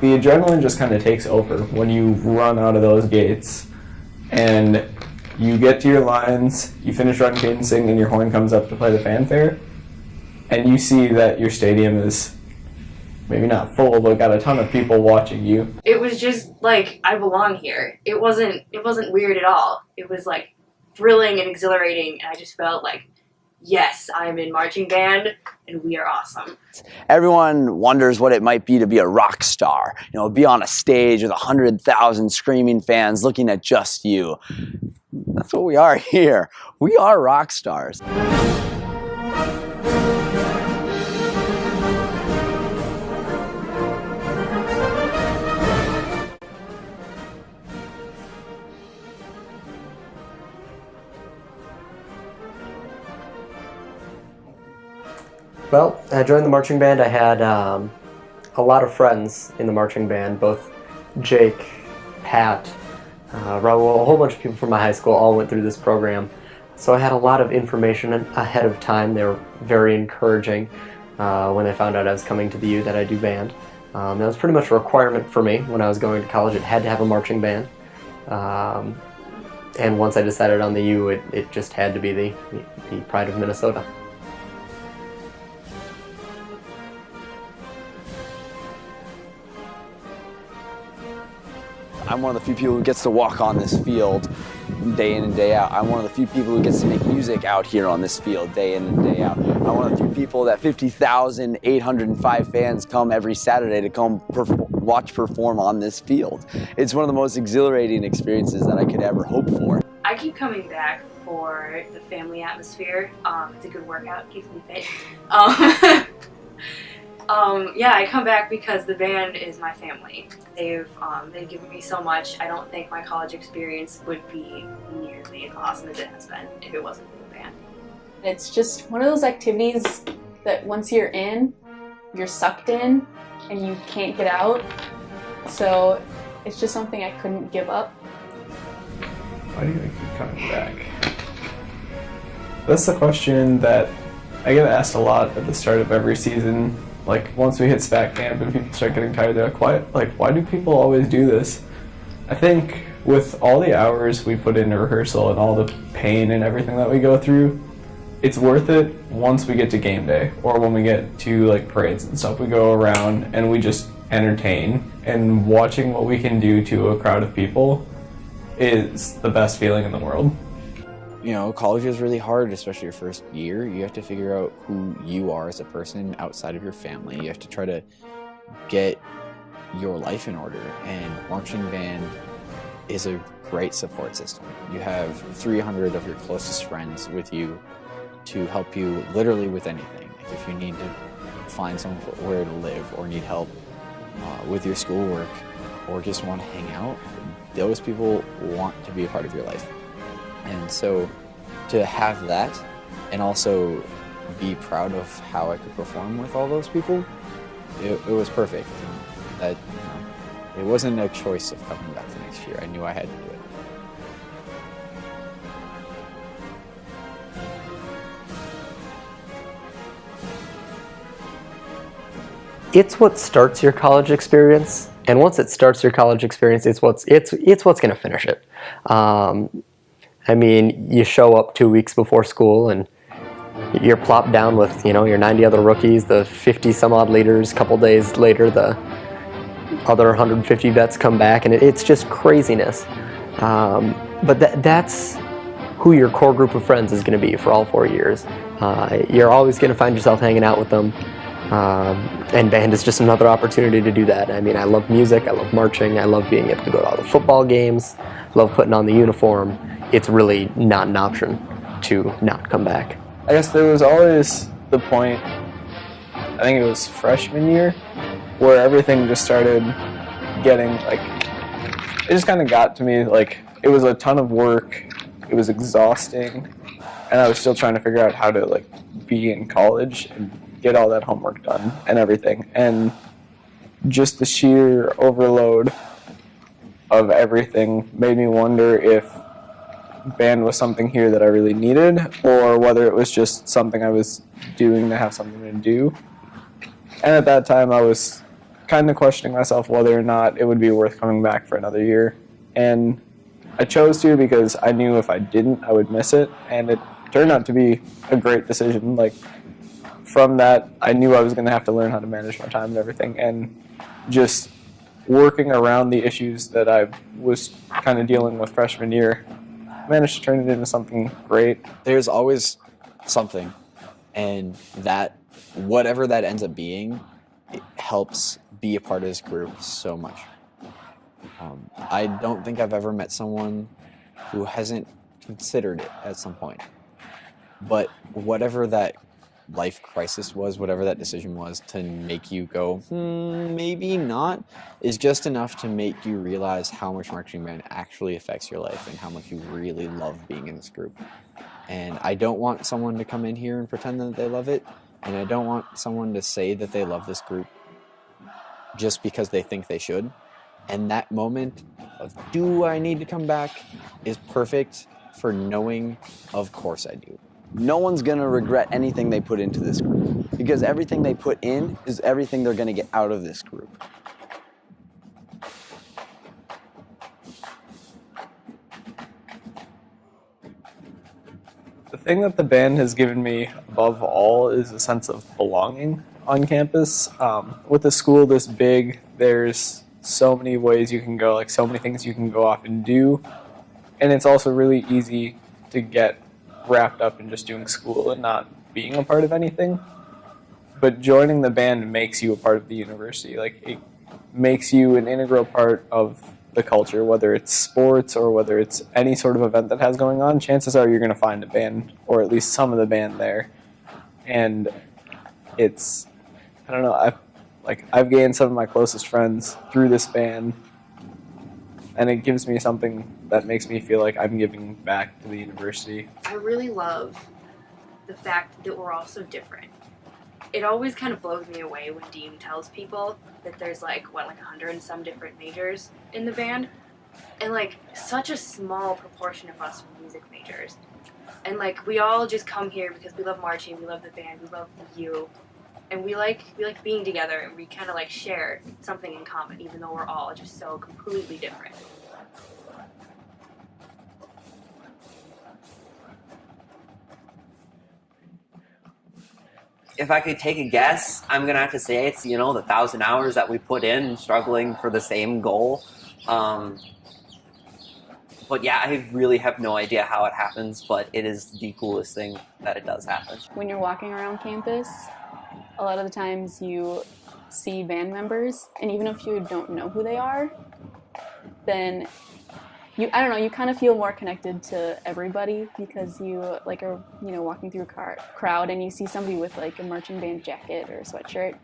The adrenaline just kind of takes over when you run out of those gates and you get to your lines, you finish run cadencing, and your horn comes up to play the fanfare, and you see that your stadium is maybe not full, but got a ton of people watching you. It was just like, I belong here. It wasn't weird at all. It was like thrilling and exhilarating, and I just felt like, yes, I'm in marching band, and we are awesome. Everyone wonders what it might be to be a rock star. You know, be on a stage with 100,000 screaming fans looking at just you. That's what we are here. We are rock stars. Well, I joined the marching band. I had a lot of friends in the marching band, both Jake, Pat, Raul, a whole bunch of people from my high school all went through this program. So I had a lot of information ahead of time. They were very encouraging when they found out I was coming to the U that I do band. That was pretty much a requirement for me when I was going to college. It had to have a marching band. And once I decided on the U, it just had to be the pride of Minnesota. I'm one of the few people who gets to walk on this field day in and day out. I'm one of the few people who gets to make music out here on this field day in and day out. I'm one of the few people that 50,805 fans come every Saturday to come watch perform on this field. It's one of the most exhilarating experiences that I could ever hope for. I keep coming back for the family atmosphere. It's a good workout, keeps me fit. Yeah, I come back because the band is my family. They've given me so much. I don't think my college experience would be nearly as awesome as it has been if it wasn't for the band. It's just one of those activities that once you're in, you're sucked in and you can't get out. So it's just something I couldn't give up. Why do you keep coming back? That's the question that I get asked a lot at the start of every season. Like, once we hit SPAC camp and people start getting tired, they're like, why do people always do this? I think with all the hours we put into rehearsal and all the pain and everything that we go through, it's worth it once we get to game day or when we get to like parades and stuff. We go around and we just entertain, and watching what we can do to a crowd of people is the best feeling in the world. You know, college is really hard, especially your first year. You have to figure out who you are as a person outside of your family. You have to try to get your life in order, and marching band is a great support system. You have 300 of your closest friends with you to help you literally with anything. If you need to find somewhere to live or need help with your schoolwork or just want to hang out, those people want to be a part of your life. And so to have that and also be proud of how I could perform with all those people, it was perfect. That, it wasn't a choice of coming back the next year. I knew I had to do it. It's what starts your college experience, and once it starts your college experience, it's what's going to finish it. I mean, you show up 2 weeks before school and you're plopped down with, your 90 other rookies, the 50 some odd leaders. A couple days later, the other 150 vets come back, and it's just craziness. But that's who your core group of friends is going to be for all 4 years. You're always going to find yourself hanging out with them. And band is just another opportunity to do that. I mean, I love music, I love marching, I love being able to go to all the football games, I love putting on the uniform. It's really not an option to not come back. I guess there was always the point, I think it was freshman year, where everything just started getting, like, it just kind of got to me, like, it was a ton of work, it was exhausting, and I was still trying to figure out how to, like, be in college and get all that homework done and everything. And just the sheer overload of everything made me wonder if band was something here that I really needed, or whether it was just something I was doing to have something to do. And at that time, I was kind of questioning myself whether or not it would be worth coming back for another year. And I chose to because I knew if I didn't, I would miss it. And it turned out to be a great decision. Like, from that, I knew I was going to have to learn how to manage my time and everything. And just working around the issues that I was kind of dealing with freshman year, managed to turn it into something great. There's always something, and that, whatever that ends up being, it helps be a part of this group so much. I don't think I've ever met someone who hasn't considered it at some point. But whatever that life crisis was, whatever that decision was to make you go, maybe not, is just enough to make you realize how much marching band actually affects your life and how much you really love being in this group. And I don't want someone to come in here and pretend that they love it, and I don't want someone to say that they love this group just because they think they should. And that moment of, do I need to come back, is perfect for knowing, of course I do. No one's gonna regret anything they put into this group, because everything they put in is everything they're gonna get out of this group. The thing that the band has given me above all is a sense of belonging on campus. With a school this big, there's so many ways you can go, like so many things you can go off and do. And it's also really easy to get wrapped up in just doing school and not being a part of anything. But joining the band makes you a part of the university. Like, it makes you an integral part of the culture, whether it's sports or whether it's any sort of event that has going on. Chances are you're going to find a band, or at least some of the band there. And it's, I don't know, I've gained some of my closest friends through this band, and it gives me something that makes me feel like I'm giving back to the university. I really love the fact that we're all so different. It always kind of blows me away when Dean tells people that there's like 100 and some different majors in the band, and like such a small proportion of us are music majors. And like we all just come here because we love marching, we love the band, we love you, and we like being together, and we kind of like share something in common, even though we're all just so completely different. If I could take a guess, I'm gonna have to say it's, the 1,000 hours that we put in struggling for the same goal. But yeah, I really have no idea how it happens, but it is the coolest thing that it does happen. When you're walking around campus, a lot of the times you see band members, and even if you don't know who they are, then you kind of feel more connected to everybody, because you like are walking through a crowd and you see somebody with like a marching band jacket or a sweatshirt,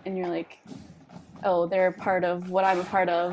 and you're like, oh, they're part of what I'm a part of.